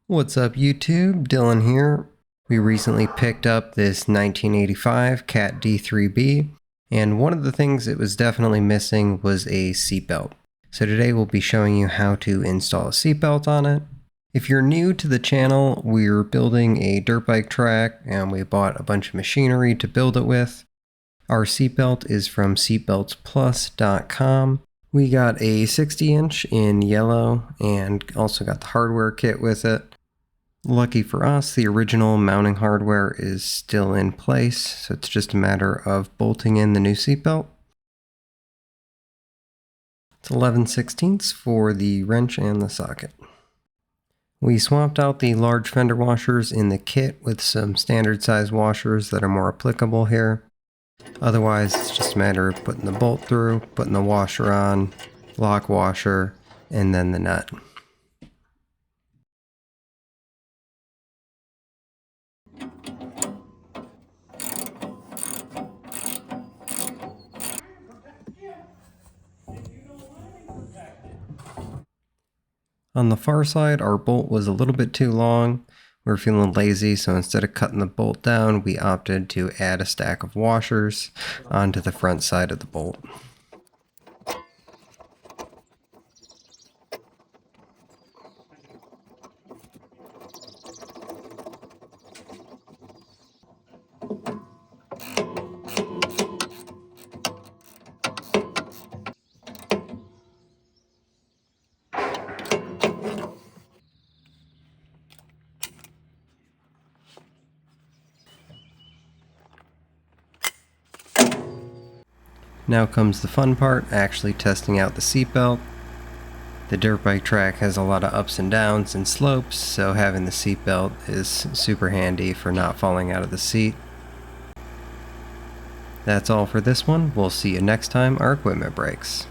What's up YouTube, Dylan here. We recently picked up this 1985 Cat D3B, and one of the things it was definitely missing was a seatbelt. So today we'll be showing you how to install a seatbelt on it. If you're new to the channel, we're building a dirt bike track and we bought a bunch of machinery to build it with. Our seatbelt is from seatbeltsplus.com. We got a 60-inch in yellow and also got the hardware kit with it. Lucky for us, the original mounting hardware is still in place, so it's just a matter of bolting in the new seatbelt. It's 11/16 for the wrench and the socket. We swapped out the large fender washers in the kit with some standard size washers that are more applicable here. Otherwise, it's just a matter of putting the bolt through, putting the washer on, lock washer, and then the nut. On the far side, our bolt was a little bit too long. We were feeling lazy, so instead of cutting the bolt down, we opted to add a stack of washers onto the front side of the bolt. Now comes the fun part, actually testing out the seatbelt. The dirt bike track has a lot of ups and downs and slopes, so having the seatbelt is super handy for not falling out of the seat. That's all for this one. We'll see you next time our equipment breaks.